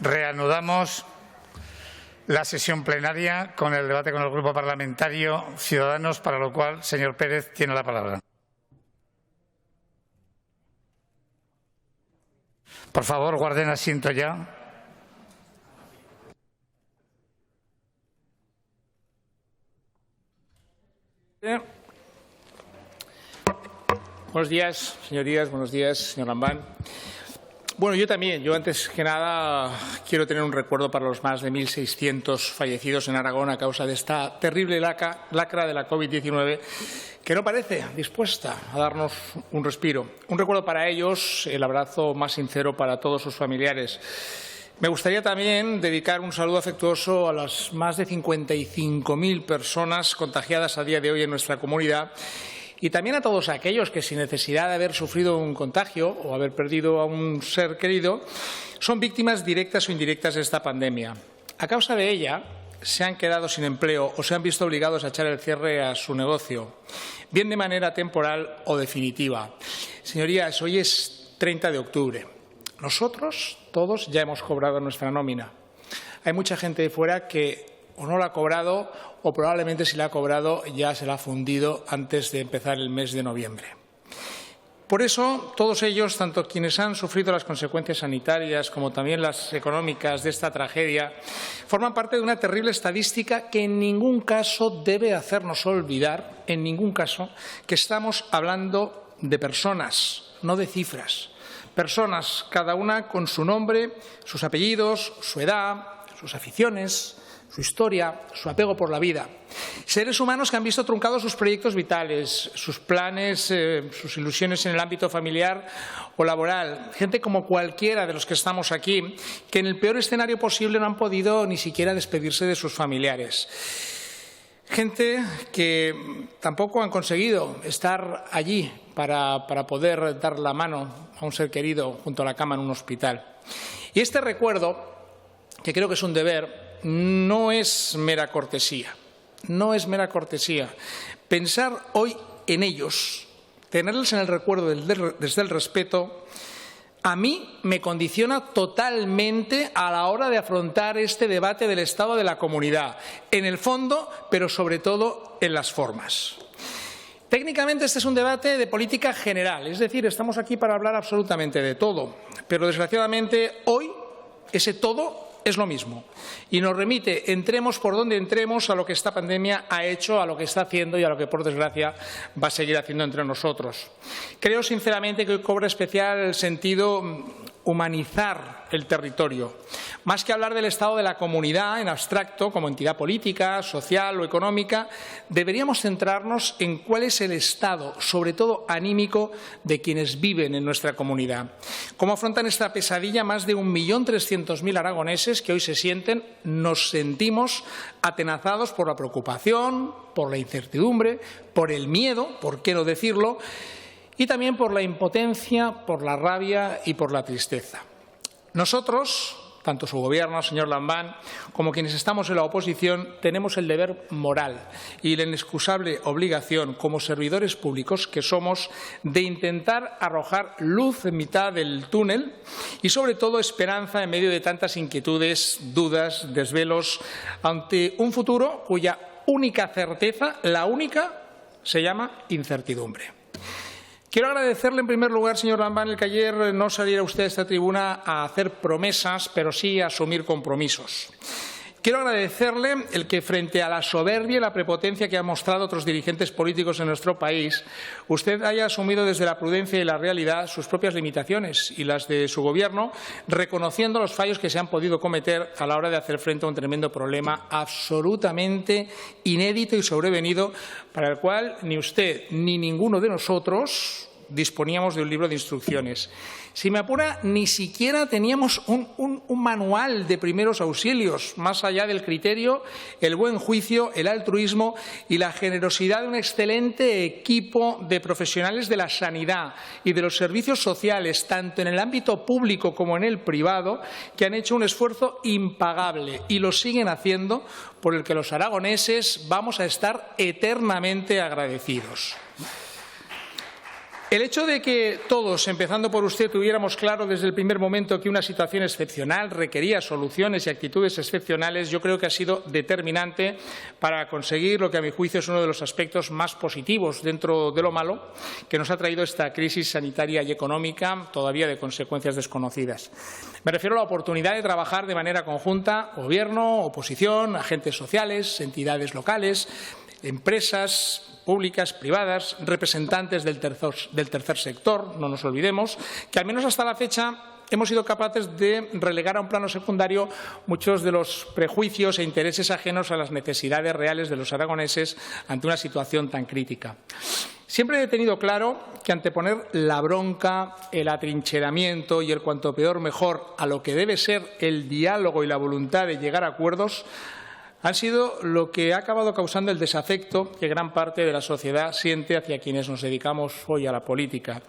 Reanudamos la sesión plenaria con el debate con el Grupo Parlamentario Ciudadanos, para lo cual, señor Pérez, tiene la palabra. Por favor, guarden asiento ya. Buenos días, señorías. Buenos días, señor Lambán. Bueno, yo antes que nada quiero tener un recuerdo para los más de 1.600 fallecidos en Aragón a causa de esta terrible lacra de la COVID-19 que no parece dispuesta a darnos un respiro. Un recuerdo para ellos, el abrazo más sincero para todos sus familiares. Me gustaría también dedicar un saludo afectuoso a las más de 55.000 personas contagiadas a día de hoy en nuestra comunidad y también a todos aquellos que, sin necesidad de haber sufrido un contagio o haber perdido a un ser querido, son víctimas directas o indirectas de esta pandemia. A causa de ella, se han quedado sin empleo o se han visto obligados a echar el cierre a su negocio, bien de manera temporal o definitiva. Señorías, hoy es 30 de octubre. Nosotros, todos, ya hemos cobrado nuestra nómina. Hay mucha gente de fuera que o no la ha cobrado o probablemente si la ha cobrado ya se la ha fundido antes de empezar el mes de noviembre. Por eso, todos ellos, tanto quienes han sufrido las consecuencias sanitarias como también las económicas de esta tragedia, forman parte de una terrible estadística que en ningún caso debe hacernos olvidar, en ningún caso, que estamos hablando de personas, no de cifras. Personas, cada una con su nombre, sus apellidos, su edad, sus aficiones, su historia, su apego por la vida. Seres humanos que han visto truncados sus proyectos vitales, sus planes, sus ilusiones en el ámbito familiar o laboral. Gente como cualquiera de los que estamos aquí, que en el peor escenario posible no han podido ni siquiera despedirse de sus familiares. Gente que tampoco han conseguido estar allí para poder dar la mano a un ser querido junto a la cama en un hospital. Y este recuerdo, que creo que es un deber, no es mera cortesía. No es mera cortesía. Pensar hoy en ellos, tenerles en el recuerdo desde el respeto, a mí me condiciona totalmente a la hora de afrontar este debate del estado de la comunidad, en el fondo, pero sobre todo en las formas. Técnicamente este es un debate de política general, es decir, estamos aquí para hablar absolutamente de todo, pero desgraciadamente hoy ese todo es lo mismo y nos remite, entremos por donde entremos, a lo que esta pandemia ha hecho, a lo que está haciendo y a lo que, por desgracia, va a seguir haciendo entre nosotros. Creo sinceramente que hoy cobra especial sentido humanizar el territorio. Más que hablar del estado de la comunidad en abstracto, como entidad política, social o económica, deberíamos centrarnos en cuál es el estado, sobre todo anímico, de quienes viven en nuestra comunidad. Cómo afrontan esta pesadilla más de 1.300.000 aragoneses que hoy nos sentimos atenazados por la preocupación, por la incertidumbre, por el miedo, por qué no decirlo, y también por la impotencia, por la rabia y por la tristeza. Nosotros, tanto su Gobierno, señor Lambán, como quienes estamos en la oposición, tenemos el deber moral y la inexcusable obligación, como servidores públicos que somos, de intentar arrojar luz en mitad del túnel y, sobre todo, esperanza en medio de tantas inquietudes, dudas, desvelos, ante un futuro cuya única certeza, la única, se llama incertidumbre. Quiero agradecerle, en primer lugar, señor Lambán, el que ayer no saliera usted a esta tribuna a hacer promesas, pero sí a asumir compromisos. Quiero agradecerle el que, frente a la soberbia y la prepotencia que han mostrado otros dirigentes políticos en nuestro país, usted haya asumido desde la prudencia y la realidad sus propias limitaciones y las de su Gobierno, reconociendo los fallos que se han podido cometer a la hora de hacer frente a un tremendo problema absolutamente inédito y sobrevenido, para el cual ni usted ni ninguno de nosotros disponíamos de un libro de instrucciones. Si me apura, ni siquiera teníamos un manual de primeros auxilios, más allá del criterio, el buen juicio, el altruismo y la generosidad de un excelente equipo de profesionales de la sanidad y de los servicios sociales, tanto en el ámbito público como en el privado, que han hecho un esfuerzo impagable y lo siguen haciendo, por el que los aragoneses vamos a estar eternamente agradecidos. El hecho de que todos, empezando por usted, tuviéramos claro desde el primer momento que una situación excepcional requería soluciones y actitudes excepcionales, yo creo que ha sido determinante para conseguir lo que, a mi juicio, es uno de los aspectos más positivos dentro de lo malo que nos ha traído esta crisis sanitaria y económica, todavía de consecuencias desconocidas. Me refiero a la oportunidad de trabajar de manera conjunta, Gobierno, oposición, agentes sociales, entidades locales, empresas públicas, privadas, representantes del tercer sector, no nos olvidemos, que al menos hasta la fecha hemos sido capaces de relegar a un plano secundario muchos de los prejuicios e intereses ajenos a las necesidades reales de los aragoneses ante una situación tan crítica. Siempre he tenido claro que anteponer la bronca, el atrincheramiento y el cuanto peor mejor a lo que debe ser el diálogo y la voluntad de llegar a acuerdos han sido lo que ha acabado causando el desafecto que gran parte de la sociedad siente hacia quienes nos dedicamos hoy a la política.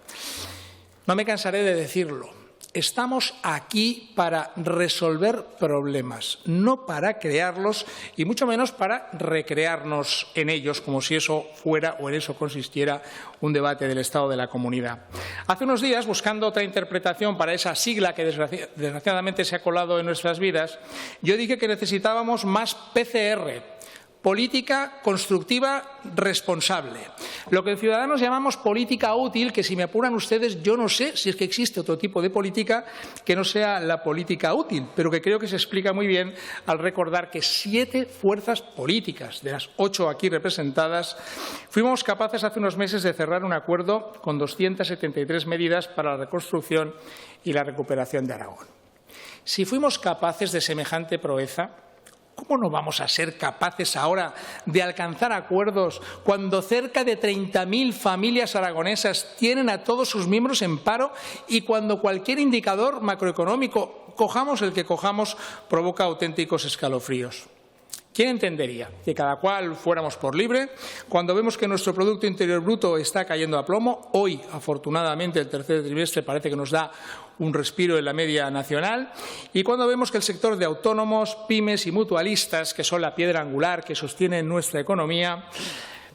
No me cansaré de decirlo. Estamos aquí para resolver problemas, no para crearlos y mucho menos para recrearnos en ellos, como si eso fuera o en eso consistiera un debate del estado de la comunidad. Hace unos días, buscando otra interpretación para esa sigla que desgraciadamente se ha colado en nuestras vidas, yo dije que necesitábamos más PCR. Política constructiva responsable. Lo que en Ciudadanos llamamos política útil, que si me apuran ustedes, yo no sé si es que existe otro tipo de política que no sea la política útil, pero que creo que se explica muy bien al recordar que 7 fuerzas políticas, de las 8 aquí representadas, fuimos capaces hace unos meses de cerrar un acuerdo con 273 medidas para la reconstrucción y la recuperación de Aragón. Si fuimos capaces de semejante proeza, ¿cómo no vamos a ser capaces ahora de alcanzar acuerdos cuando cerca de 30.000 familias aragonesas tienen a todos sus miembros en paro y cuando cualquier indicador macroeconómico, cojamos el que cojamos, provoca auténticos escalofríos? ¿Quién entendería que cada cual fuéramos por libre cuando vemos que nuestro Producto Interior Bruto está cayendo a plomo? Hoy, afortunadamente, el tercer trimestre parece que nos da un respiro en la media nacional y cuando vemos que el sector de autónomos, pymes y mutualistas, que son la piedra angular que sostiene nuestra economía,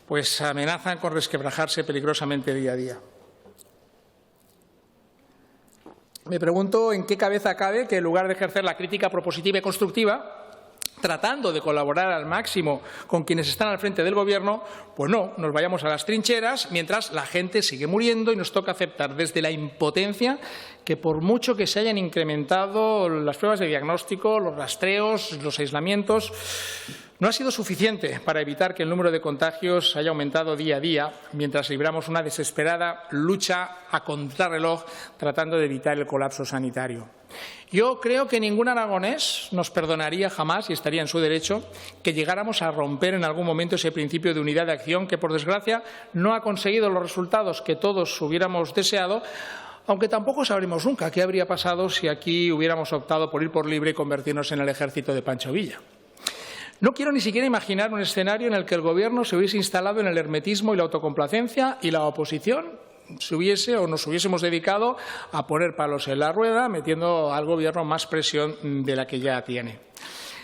pues amenazan con resquebrajarse peligrosamente día a día. Me pregunto en qué cabeza cabe que en lugar de ejercer la crítica propositiva y constructiva, tratando de colaborar al máximo con quienes están al frente del Gobierno, pues no, nos vayamos a las trincheras mientras la gente sigue muriendo y nos toca aceptar desde la impotencia que por mucho que se hayan incrementado las pruebas de diagnóstico, los rastreos, los aislamientos, no ha sido suficiente para evitar que el número de contagios haya aumentado día a día, mientras libramos una desesperada lucha a contrarreloj tratando de evitar el colapso sanitario. Yo creo que ningún aragonés nos perdonaría jamás, y estaría en su derecho, que llegáramos a romper en algún momento ese principio de unidad de acción que, por desgracia, no ha conseguido los resultados que todos hubiéramos deseado, aunque tampoco sabremos nunca qué habría pasado si aquí hubiéramos optado por ir por libre y convertirnos en el ejército de Pancho Villa. No quiero ni siquiera imaginar un escenario en el que el Gobierno se hubiese instalado en el hermetismo y la autocomplacencia y la oposición se hubiese o nos hubiésemos dedicado a poner palos en la rueda, metiendo al Gobierno más presión de la que ya tiene.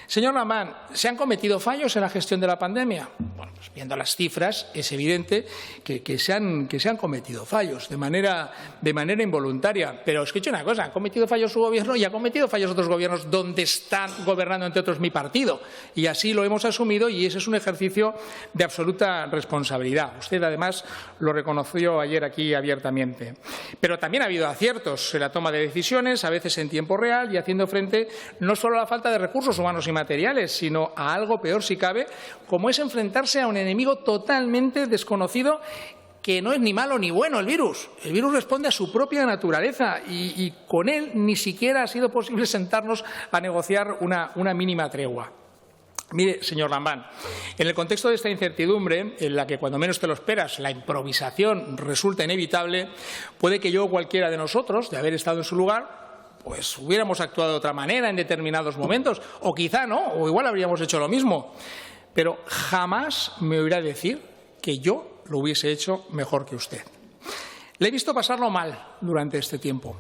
Señor Lambán, ¿se han cometido fallos en la gestión de la pandemia? Bueno, pues viendo las cifras es evidente que se han cometido fallos de manera involuntaria. Pero os he dicho una cosa, han cometido fallos su Gobierno y han cometido fallos otros gobiernos donde están gobernando, entre otros, mi partido. Y así lo hemos asumido y ese es un ejercicio de absoluta responsabilidad. Usted, además, lo reconoció ayer aquí abiertamente. Pero también ha habido aciertos en la toma de decisiones, a veces en tiempo real y haciendo frente no solo a la falta de recursos humanos y materiales, sino a algo peor si cabe, como es enfrentarse a un enemigo totalmente desconocido que no es ni malo ni bueno, el virus. El virus responde a su propia naturaleza y con él ni siquiera ha sido posible sentarnos a negociar una mínima tregua. Mire, señor Lambán, en el contexto de esta incertidumbre, en la que cuando menos te lo esperas la improvisación resulta inevitable, puede que yo o cualquiera de nosotros, de haber estado en su lugar, pues hubiéramos actuado de otra manera en determinados momentos, o quizá no, o igual habríamos hecho lo mismo. Pero jamás me oirá decir que yo lo hubiese hecho mejor que usted. Le he visto pasarlo mal durante este tiempo.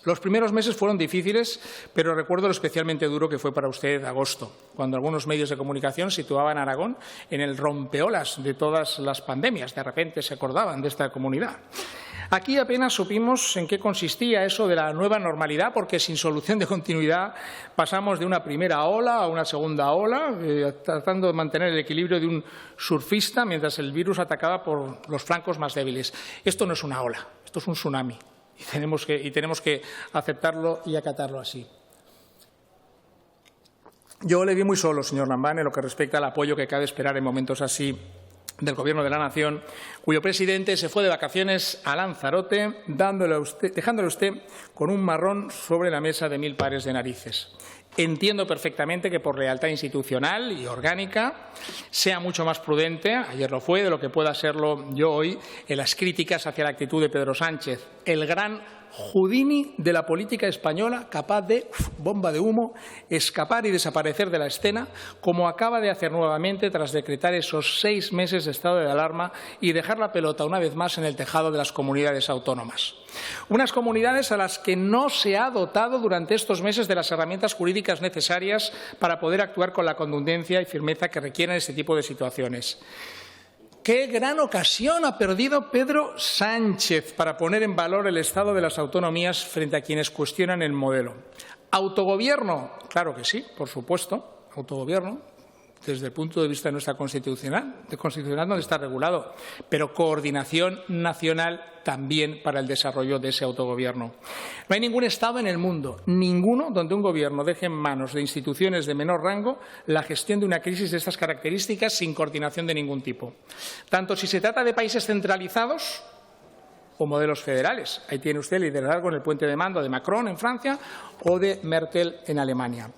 Los primeros meses fueron difíciles, pero recuerdo lo especialmente duro que fue para usted agosto, cuando algunos medios de comunicación situaban a Aragón en el rompeolas de todas las pandemias. De repente se acordaban de esta comunidad. Aquí apenas supimos en qué consistía eso de la nueva normalidad, porque sin solución de continuidad pasamos de una primera ola a una segunda ola, tratando de mantener el equilibrio de un surfista mientras el virus atacaba por los flancos más débiles. Esto no es una ola, esto es un tsunami. Y tenemos que aceptarlo y acatarlo así. Yo le vi muy solo, señor Lambán, en lo que respecta al apoyo que cabe esperar en momentos así del Gobierno de la Nación, cuyo presidente se fue de vacaciones a Lanzarote, dejándole a usted con un marrón sobre la mesa de 1000 pares de narices. Entiendo perfectamente que por lealtad institucional y orgánica sea mucho más prudente, ayer lo fue, de lo que pueda serlo yo hoy, en las críticas hacia la actitud de Pedro Sánchez, el gran Houdini de la política española, capaz de, bomba de humo, escapar y desaparecer de la escena, como acaba de hacer nuevamente tras decretar esos 6 meses de estado de alarma y dejar la pelota una vez más en el tejado de las comunidades autónomas. Unas comunidades a las que no se ha dotado durante estos meses de las herramientas jurídicas necesarias para poder actuar con la contundencia y firmeza que requieren este tipo de situaciones. ¡Qué gran ocasión ha perdido Pedro Sánchez para poner en valor el estado de las autonomías frente a quienes cuestionan el modelo! ¿Autogobierno? Claro que sí, por supuesto, autogobierno, desde el punto de vista de nuestra constitucional donde está regulado, pero coordinación nacional también para el desarrollo de ese autogobierno. No hay ningún Estado en el mundo, ninguno, donde un gobierno deje en manos de instituciones de menor rango la gestión de una crisis de estas características sin coordinación de ningún tipo. Tanto si se trata de países centralizados o modelos federales. Ahí tiene usted el liderazgo en el puente de mando de Macron en Francia o de Merkel en Alemania.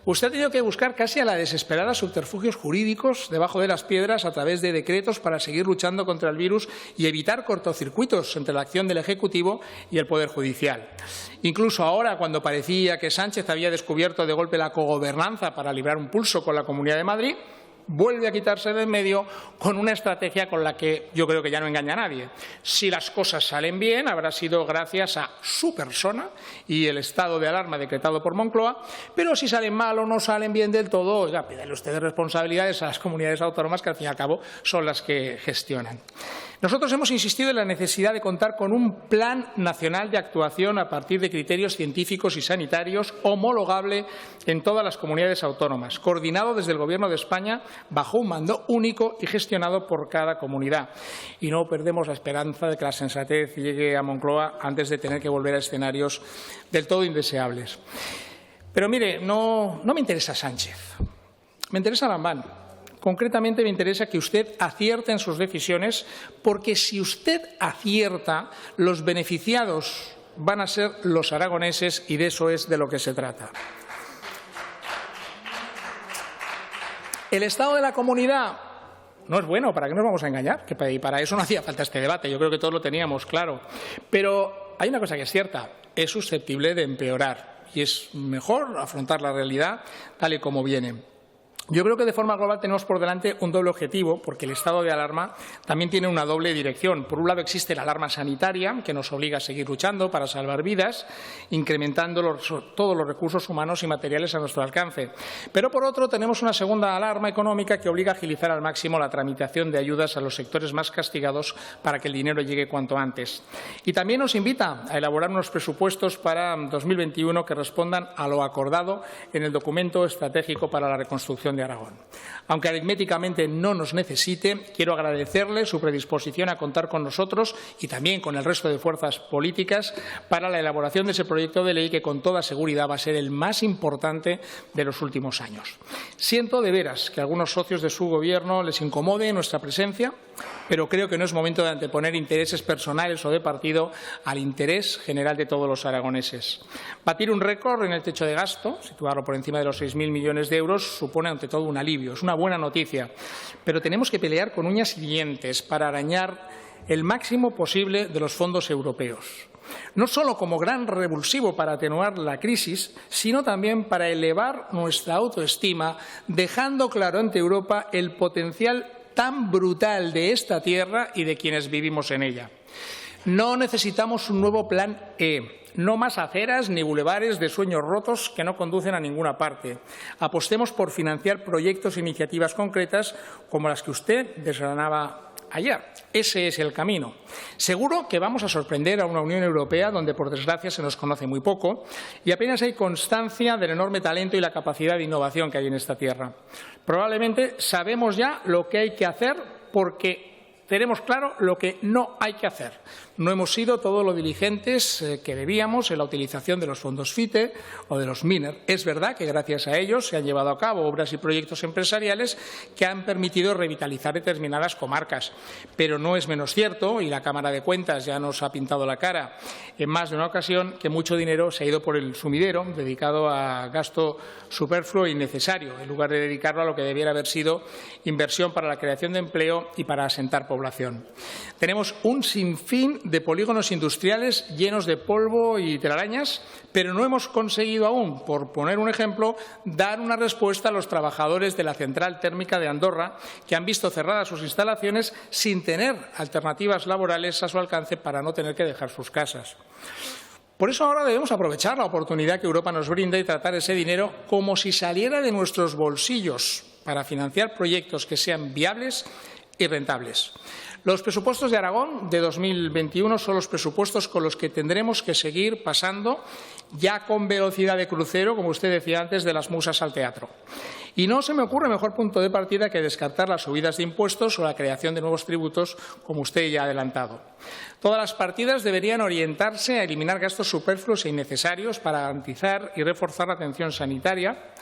Usted ha tenido que buscar casi a la desesperada subterfugios jurídicos debajo de las piedras a través de decretos para seguir luchando contra el virus y evitar cortocircuitos entre la acción del Ejecutivo y el Poder Judicial. Incluso ahora, cuando parecía que Sánchez había descubierto de golpe la cogobernanza para librar un pulso con la Comunidad de Madrid, vuelve a quitarse de en medio con una estrategia con la que yo creo que ya no engaña a nadie. Si las cosas salen bien, habrá sido gracias a su persona y el estado de alarma decretado por Moncloa, pero si salen mal o no salen bien del todo, oiga, pídale ustedes responsabilidades a las comunidades autónomas que al fin y al cabo son las que gestionan. Nosotros hemos insistido en la necesidad de contar con un plan nacional de actuación a partir de criterios científicos y sanitarios homologable en todas las comunidades autónomas, coordinado desde el Gobierno de España bajo un mando único y gestionado por cada comunidad. Y no perdemos la esperanza de que la sensatez llegue a Moncloa antes de tener que volver a escenarios del todo indeseables. Pero mire, no me interesa Sánchez, me interesa Lambán. Concretamente me interesa que usted acierte en sus decisiones, porque si usted acierta, los beneficiados van a ser los aragoneses y de eso es de lo que se trata. El estado de la comunidad no es bueno, ¿para qué nos vamos a engañar? Que para eso no hacía falta este debate, yo creo que todos lo teníamos claro. Pero hay una cosa que es cierta, es susceptible de empeorar y es mejor afrontar la realidad tal y como viene. Yo creo que de forma global tenemos por delante un doble objetivo, porque el estado de alarma también tiene una doble dirección. Por un lado existe la alarma sanitaria, que nos obliga a seguir luchando para salvar vidas, incrementando todos los recursos humanos y materiales a nuestro alcance. Pero por otro tenemos una segunda alarma económica que obliga a agilizar al máximo la tramitación de ayudas a los sectores más castigados para que el dinero llegue cuanto antes. Y también nos invita a elaborar unos presupuestos para 2021 que respondan a lo acordado en el documento estratégico para la reconstrucción de Aragón. Aunque aritméticamente no nos necesite, quiero agradecerle su predisposición a contar con nosotros y también con el resto de fuerzas políticas para la elaboración de ese proyecto de ley que con toda seguridad va a ser el más importante de los últimos años. Siento de veras que a algunos socios de su Gobierno les incomode nuestra presencia, pero creo que no es momento de anteponer intereses personales o de partido al interés general de todos los aragoneses. Batir un récord en el techo de gasto, situarlo por encima de los 6.000 millones de euros, supone ante todo un alivio, es una buena noticia, pero tenemos que pelear con uñas y dientes para arañar el máximo posible de los fondos europeos. No solo como gran revulsivo para atenuar la crisis, sino también para elevar nuestra autoestima, dejando claro ante Europa el potencial tan brutal de esta tierra y de quienes vivimos en ella. No necesitamos un nuevo plan E. No más aceras ni bulevares de sueños rotos que no conducen a ninguna parte. Apostemos por financiar proyectos e iniciativas concretas como las que usted desgranaba ayer. Ese es el camino. Seguro que vamos a sorprender a una Unión Europea donde, por desgracia, se nos conoce muy poco y apenas hay constancia del enorme talento y la capacidad de innovación que hay en esta tierra. Probablemente sabemos ya lo que hay que hacer porque tenemos claro lo que no hay que hacer. No hemos sido todo lo diligentes que debíamos en la utilización de los fondos FITE o de los MINER. Es verdad que gracias a ellos se han llevado a cabo obras y proyectos empresariales que han permitido revitalizar determinadas comarcas. Pero no es menos cierto, y la Cámara de Cuentas ya nos ha pintado la cara en más de una ocasión, que mucho dinero se ha ido por el sumidero dedicado a gasto superfluo e innecesario, en lugar de dedicarlo a lo que debiera haber sido inversión para la creación de empleo y para asentar población. Tenemos un sinfín de polígonos industriales llenos de polvo y telarañas, pero no hemos conseguido aún, por poner un ejemplo, dar una respuesta a los trabajadores de la central térmica de Andorra, que han visto cerradas sus instalaciones sin tener alternativas laborales a su alcance para no tener que dejar sus casas. Por eso ahora debemos aprovechar la oportunidad que Europa nos brinda y tratar ese dinero como si saliera de nuestros bolsillos para financiar proyectos que sean viables y rentables. Los presupuestos de Aragón de 2021 son los presupuestos con los que tendremos que seguir pasando ya con velocidad de crucero, como usted decía antes, de las musas al teatro. Y no se me ocurre mejor punto de partida que descartar las subidas de impuestos o la creación de nuevos tributos, como usted ya ha adelantado. Todas las partidas deberían orientarse a eliminar gastos superfluos e innecesarios para garantizar y reforzar la atención sanitaria,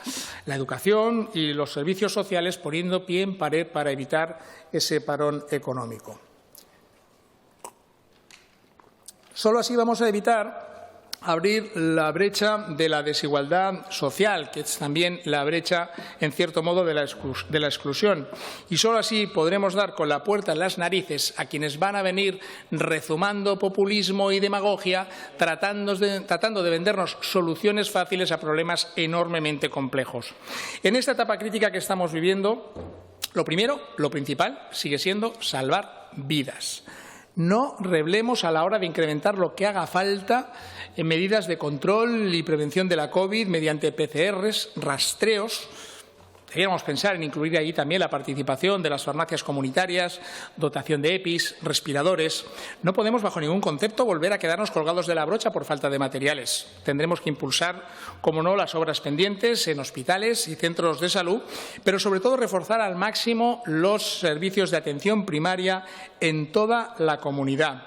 la educación y los servicios sociales, poniendo pie en pared para evitar ese parón económico. Solo así vamos a evitar abrir la brecha de la desigualdad social, que es también la brecha, en cierto modo, de la exclusión. Y solo así podremos dar con la puerta en las narices a quienes van a venir rezumando populismo y demagogia, tratando de vendernos soluciones fáciles a problemas enormemente complejos. En esta etapa crítica que estamos viviendo, lo primero, lo principal, sigue siendo salvar vidas. No reblemos a la hora de incrementar lo que haga falta en medidas de control y prevención de la COVID mediante PCRs, rastreos. Deberíamos pensar en incluir ahí también la participación de las farmacias comunitarias, dotación de EPIs, respiradores. No podemos, bajo ningún concepto, volver a quedarnos colgados de la brocha por falta de materiales. Tendremos que impulsar, como no, las obras pendientes en hospitales y centros de salud, pero sobre todo reforzar al máximo los servicios de atención primaria en toda la comunidad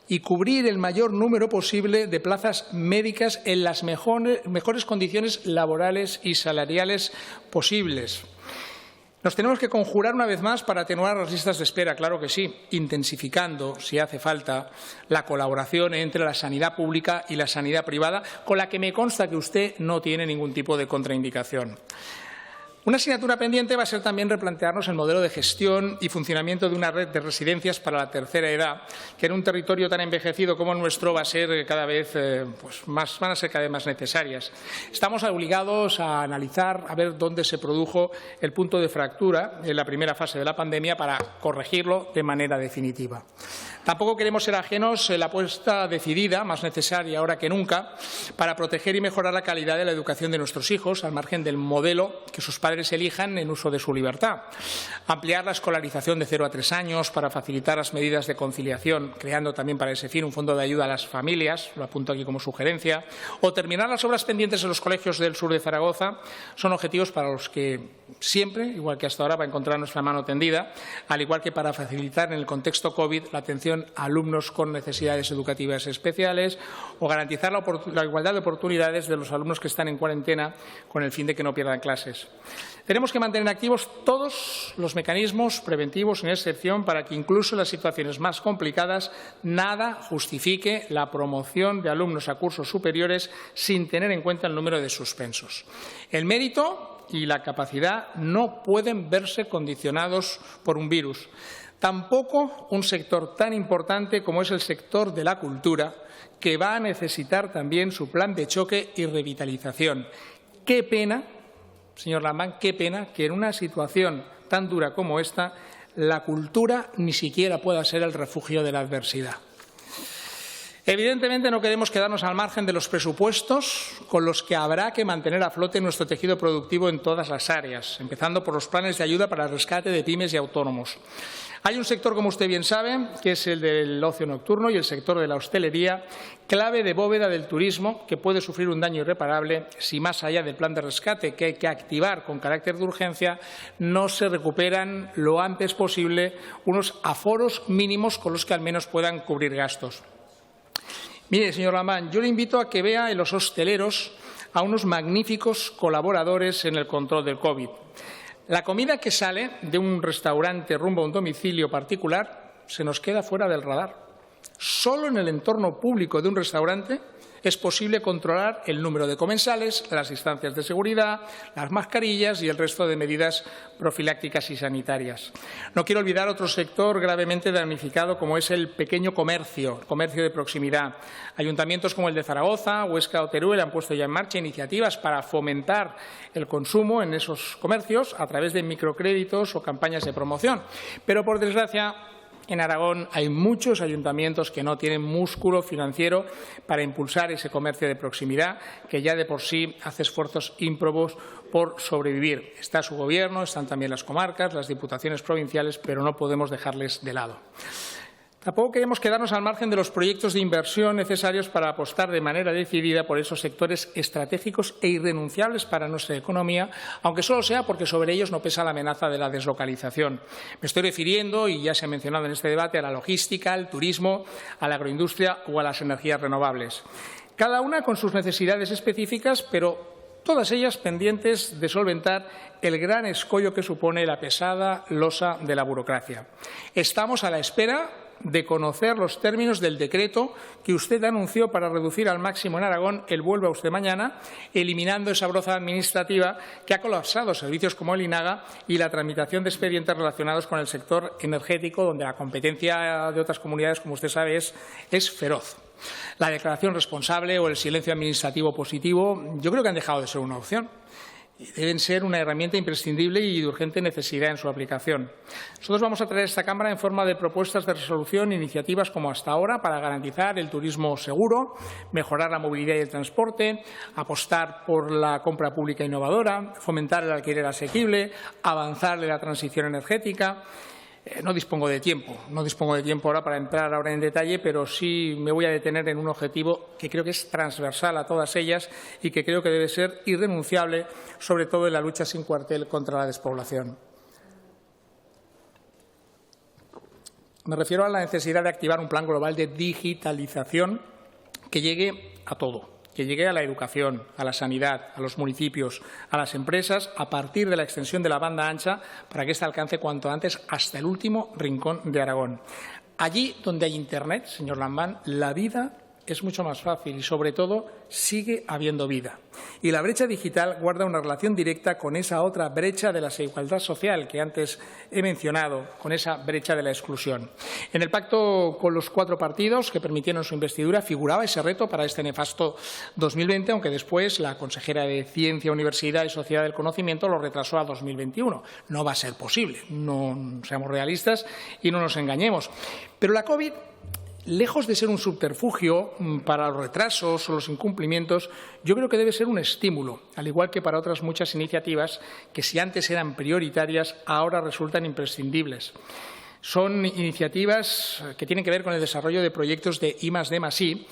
y cubrir el mayor número posible de plazas médicas en las mejores condiciones laborales y salariales posibles. Nos tenemos que conjurar una vez más para atenuar las listas de espera, claro que sí, intensificando, si hace falta, la colaboración entre la sanidad pública y la sanidad privada, con la que me consta que usted no tiene ningún tipo de contraindicación. Una asignatura pendiente va a ser también replantearnos el modelo de gestión y funcionamiento de una red de residencias para la tercera edad, que en un territorio tan envejecido como el nuestro va a ser cada vez van a ser cada vez más necesarias. Estamos obligados a analizar, a ver dónde se produjo el punto de fractura en la primera fase de la pandemia para corregirlo de manera definitiva. Tampoco queremos ser ajenos en la apuesta decidida, más necesaria ahora que nunca, para proteger y mejorar la calidad de la educación de nuestros hijos, al margen del modelo que sus padres elijan en uso de su libertad. Ampliar la escolarización de 0 a 3 años para facilitar las medidas de conciliación, creando también para ese fin un fondo de ayuda a las familias, lo apunto aquí como sugerencia, o terminar las obras pendientes en los colegios del sur de Zaragoza, son objetivos para los que siempre, igual que hasta ahora, va a encontrar nuestra mano tendida, al igual que para facilitar en el contexto COVID la atención a alumnos con necesidades educativas especiales o garantizar la igualdad de oportunidades de los alumnos que están en cuarentena con el fin de que no pierdan clases. Tenemos que mantener activos todos los mecanismos preventivos sin excepción para que incluso en las situaciones más complicadas nada justifique la promoción de alumnos a cursos superiores sin tener en cuenta el número de suspensos. El mérito y la capacidad no pueden verse condicionados por un virus. Tampoco un sector tan importante como es el sector de la cultura, que va a necesitar también su plan de choque y revitalización. Qué pena, señor Lambán, qué pena que en una situación tan dura como esta, la cultura ni siquiera pueda ser el refugio de la adversidad. Evidentemente, no queremos quedarnos al margen de los presupuestos con los que habrá que mantener a flote nuestro tejido productivo en todas las áreas, empezando por los planes de ayuda para el rescate de pymes y autónomos. Hay un sector, como usted bien sabe, que es el del ocio nocturno y el sector de la hostelería, clave de bóveda del turismo, que puede sufrir un daño irreparable si, más allá del plan de rescate que hay que activar con carácter de urgencia, no se recuperan lo antes posible unos aforos mínimos con los que al menos puedan cubrir gastos. Mire, señor Lambán, yo le invito a que vea en los hosteleros a unos magníficos colaboradores en el control del COVID. La comida que sale de un restaurante rumbo a un domicilio particular se nos queda fuera del radar. Solo en el entorno público de un restaurante es posible controlar el número de comensales, las distancias de seguridad, las mascarillas y el resto de medidas profilácticas y sanitarias. No quiero olvidar otro sector gravemente damnificado como es el pequeño comercio, el comercio de proximidad. Ayuntamientos como el de Zaragoza, Huesca o Teruel han puesto ya en marcha iniciativas para fomentar el consumo en esos comercios a través de microcréditos o campañas de promoción. Pero, por desgracia, en Aragón hay muchos ayuntamientos que no tienen músculo financiero para impulsar ese comercio de proximidad, que ya de por sí hace esfuerzos ímprobos por sobrevivir. Está su Gobierno, están también las comarcas, las diputaciones provinciales, pero no podemos dejarles de lado. Tampoco queremos quedarnos al margen de los proyectos de inversión necesarios para apostar de manera decidida por esos sectores estratégicos e irrenunciables para nuestra economía, aunque solo sea porque sobre ellos no pesa la amenaza de la deslocalización. Me estoy refiriendo, y ya se ha mencionado en este debate, a la logística, al turismo, a la agroindustria o a las energías renovables. Cada una con sus necesidades específicas, pero todas ellas pendientes de solventar el gran escollo que supone la pesada losa de la burocracia. Estamos a la espera de conocer los términos del decreto que usted anunció para reducir al máximo en Aragón el vuelva usted mañana, eliminando esa broza administrativa que ha colapsado servicios como el INAGA y la tramitación de expedientes relacionados con el sector energético, donde la competencia de otras comunidades, como usted sabe, es feroz. La declaración responsable o el silencio administrativo positivo, yo creo que han dejado de ser una opción. Deben ser una herramienta imprescindible y de urgente necesidad en su aplicación. Nosotros vamos a traer a esta Cámara en forma de propuestas de resolución iniciativas como hasta ahora para garantizar el turismo seguro, mejorar la movilidad y el transporte, apostar por la compra pública innovadora, fomentar el alquiler asequible, avanzar en la transición energética. No dispongo de tiempo ahora para entrar ahora en detalle, pero sí me voy a detener en un objetivo que creo que es transversal a todas ellas y que creo que debe ser irrenunciable, sobre todo en la lucha sin cuartel contra la despoblación. Me refiero a la necesidad de activar un plan global de digitalización que llegue a todo, que llegue a la educación, a la sanidad, a los municipios, a las empresas, a partir de la extensión de la banda ancha, para que ésta alcance cuanto antes hasta el último rincón de Aragón. Allí donde hay Internet, señor Lambán, la vida es mucho más fácil y, sobre todo, sigue habiendo vida. Y la brecha digital guarda una relación directa con esa otra brecha de la desigualdad social que antes he mencionado, con esa brecha de la exclusión. En el pacto con los 4 partidos que permitieron su investidura figuraba ese reto para este nefasto 2020, aunque después la consejera de Ciencia, Universidad y Sociedad del Conocimiento lo retrasó a 2021. No va a ser posible, no seamos realistas y no nos engañemos. Pero la COVID, lejos de ser un subterfugio para los retrasos o los incumplimientos, yo creo que debe ser un estímulo, al igual que para otras muchas iniciativas que, si antes eran prioritarias, ahora resultan imprescindibles. Son iniciativas que tienen que ver con el desarrollo de proyectos de I+D+I,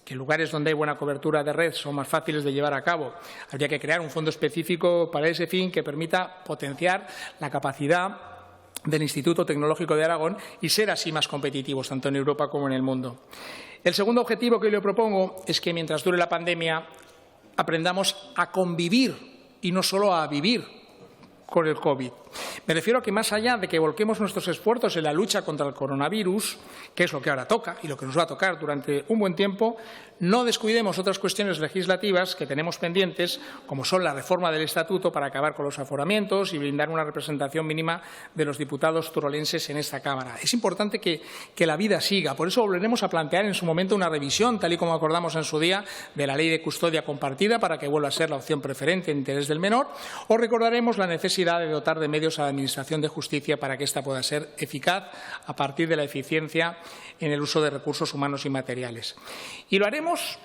que en lugares donde hay buena cobertura de red son más fáciles de llevar a cabo. Habría que crear un fondo específico para ese fin que permita potenciar la capacidad del Instituto Tecnológico de Aragón y ser así más competitivos, tanto en Europa como en el mundo. El segundo objetivo que le propongo es que, mientras dure la pandemia, aprendamos a convivir y no solo a vivir con el COVID. Me refiero a que, más allá de que volquemos nuestros esfuerzos en la lucha contra el coronavirus, que es lo que ahora toca y lo que nos va a tocar durante un buen tiempo, no descuidemos otras cuestiones legislativas que tenemos pendientes, como son la reforma del Estatuto para acabar con los aforamientos y blindar una representación mínima de los diputados turolenses en esta Cámara. Es importante que la vida siga. Por eso volveremos a plantear en su momento una revisión, tal y como acordamos en su día, de la Ley de Custodia Compartida para que vuelva a ser la opción preferente en interés del menor, o recordaremos la necesidad de dotar de medios medios a la Administración de Justicia para que ésta pueda ser eficaz a partir de la eficiencia en el uso de recursos humanos y materiales. Y lo haremos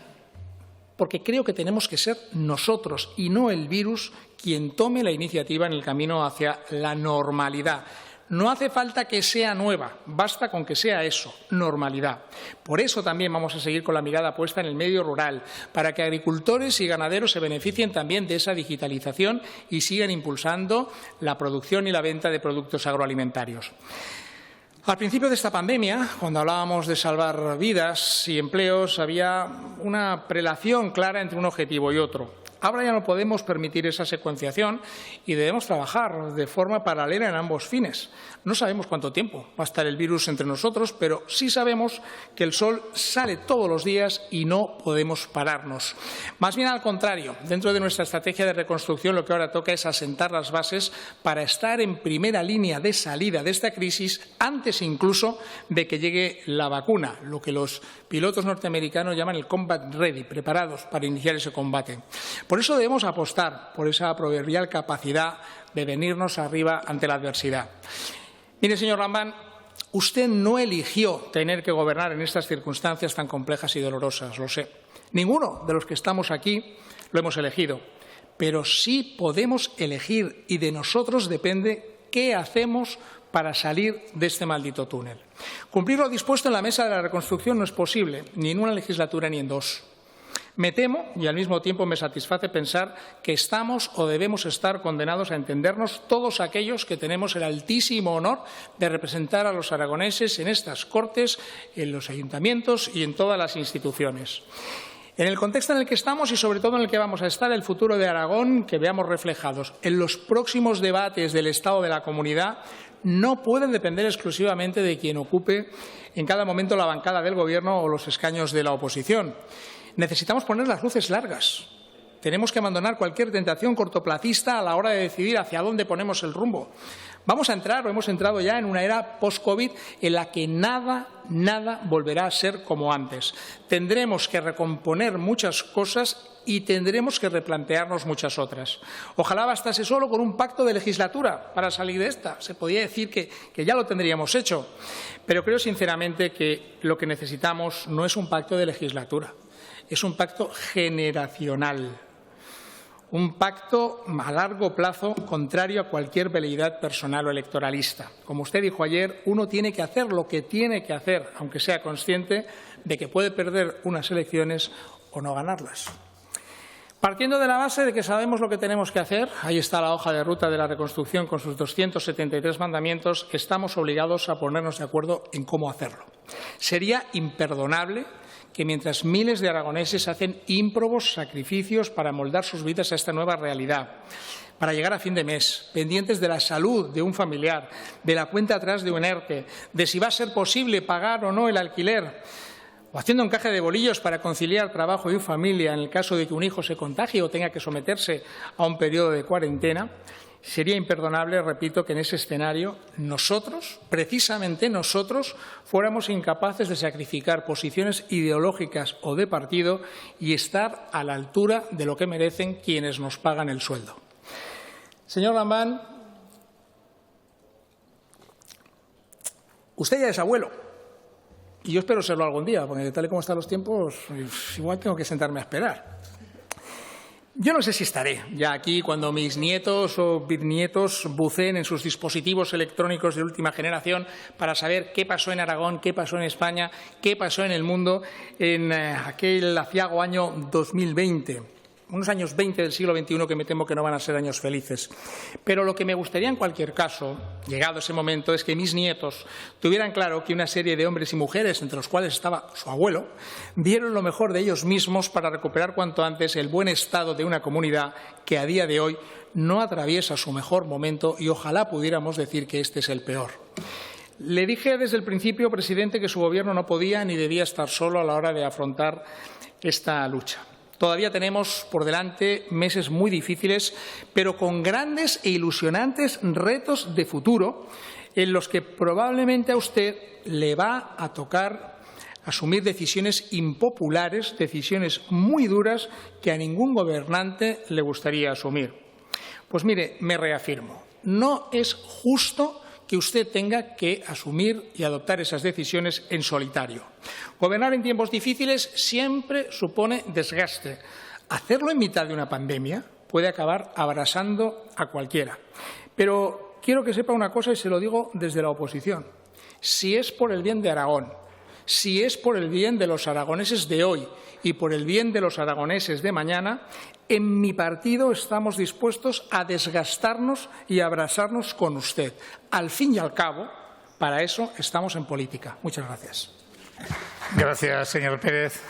porque creo que tenemos que ser nosotros y no el virus quien tome la iniciativa en el camino hacia la normalidad. No hace falta que sea nueva, basta con que sea eso, normalidad. Por eso también vamos a seguir con la mirada puesta en el medio rural, para que agricultores y ganaderos se beneficien también de esa digitalización y sigan impulsando la producción y la venta de productos agroalimentarios. Al principio de esta pandemia, cuando hablábamos de salvar vidas y empleos, había una prelación clara entre un objetivo y otro. Ahora ya no podemos permitir esa secuenciación y debemos trabajar de forma paralela en ambos fines. No sabemos cuánto tiempo va a estar el virus entre nosotros, pero sí sabemos que el sol sale todos los días y no podemos pararnos. Más bien al contrario, dentro de nuestra estrategia de reconstrucción lo que ahora toca es asentar las bases para estar en primera línea de salida de esta crisis antes incluso de que llegue la vacuna, lo que los pilotos norteamericanos llaman el combat ready, preparados para iniciar ese combate. Por eso debemos apostar por esa proverbial capacidad de venirnos arriba ante la adversidad. Mire, señor Lambán, usted no eligió tener que gobernar en estas circunstancias tan complejas y dolorosas, lo sé. Ninguno de los que estamos aquí lo hemos elegido, pero sí podemos elegir y de nosotros depende qué hacemos para salir de este maldito túnel. Cumplir lo dispuesto en la mesa de la reconstrucción no es posible, ni en una legislatura ni en dos. Me temo, y al mismo tiempo me satisface pensar, que estamos o debemos estar condenados a entendernos todos aquellos que tenemos el altísimo honor de representar a los aragoneses en estas Cortes, en los ayuntamientos y en todas las instituciones. En el contexto en el que estamos y sobre todo en el que vamos a estar, el futuro de Aragón, que veamos reflejados en los próximos debates del Estado de la Comunidad, no puede depender exclusivamente de quien ocupe en cada momento la bancada del Gobierno o los escaños de la oposición. Necesitamos poner las luces largas. Tenemos que abandonar cualquier tentación cortoplacista a la hora de decidir hacia dónde ponemos el rumbo. Vamos a entrar, o hemos entrado ya, en una era post-COVID en la que nada volverá a ser como antes. Tendremos que recomponer muchas cosas y tendremos que replantearnos muchas otras. Ojalá bastase solo con un pacto de legislatura para salir de esta. Se podría decir que ya lo tendríamos hecho. Pero creo sinceramente que lo que necesitamos no es un pacto de legislatura. Es un pacto generacional, un pacto a largo plazo contrario a cualquier veleidad personal o electoralista. Como usted dijo ayer, uno tiene que hacer lo que tiene que hacer, aunque sea consciente de que puede perder unas elecciones o no ganarlas. Partiendo de la base de que sabemos lo que tenemos que hacer, ahí está la hoja de ruta de la reconstrucción con sus 273 mandamientos, estamos obligados a ponernos de acuerdo en cómo hacerlo. Sería imperdonable que mientras miles de aragoneses hacen ímprobos sacrificios para moldar sus vidas a esta nueva realidad, para llegar a fin de mes, pendientes de la salud de un familiar, de la cuenta atrás de un ERTE, de si va a ser posible pagar o no el alquiler, o haciendo encaje de bolillos para conciliar trabajo y familia en el caso de que un hijo se contagie o tenga que someterse a un periodo de cuarentena, sería imperdonable, repito, que en ese escenario nosotros, precisamente nosotros, fuéramos incapaces de sacrificar posiciones ideológicas o de partido y estar a la altura de lo que merecen quienes nos pagan el sueldo. Señor Lambán, usted ya es abuelo y yo espero serlo algún día, porque tal y como están los tiempos, igual tengo que sentarme a esperar. Yo no sé si estaré ya aquí cuando mis nietos o bisnietos buceen en sus dispositivos electrónicos de última generación para saber qué pasó en Aragón, qué pasó en España, qué pasó en el mundo en aquel aciago año 2020. Unos años 20 del siglo XXI que me temo que no van a ser años felices. Pero lo que me gustaría en cualquier caso, llegado ese momento, es que mis nietos tuvieran claro que una serie de hombres y mujeres, entre los cuales estaba su abuelo, dieron lo mejor de ellos mismos para recuperar cuanto antes el buen estado de una comunidad que a día de hoy no atraviesa su mejor momento y ojalá pudiéramos decir que este es el peor. Le dije desde el principio, presidente, que su Gobierno no podía ni debía estar solo a la hora de afrontar esta lucha. Todavía tenemos por delante meses muy difíciles, pero con grandes e ilusionantes retos de futuro en los que probablemente a usted le va a tocar asumir decisiones impopulares, decisiones muy duras que a ningún gobernante le gustaría asumir. Pues mire, me reafirmo. No es justo que usted tenga que asumir y adoptar esas decisiones en solitario. Gobernar en tiempos difíciles siempre supone desgaste. Hacerlo en mitad de una pandemia puede acabar abrasando a cualquiera. Pero quiero que sepa una cosa y se lo digo desde la oposición. Si es por el bien de Aragón, si es por el bien de los aragoneses de hoy y por el bien de los aragoneses de mañana, en mi partido estamos dispuestos a desgastarnos y a abrazarnos con usted. Al fin y al cabo, para eso estamos en política. Muchas gracias. Gracias, señor Pérez.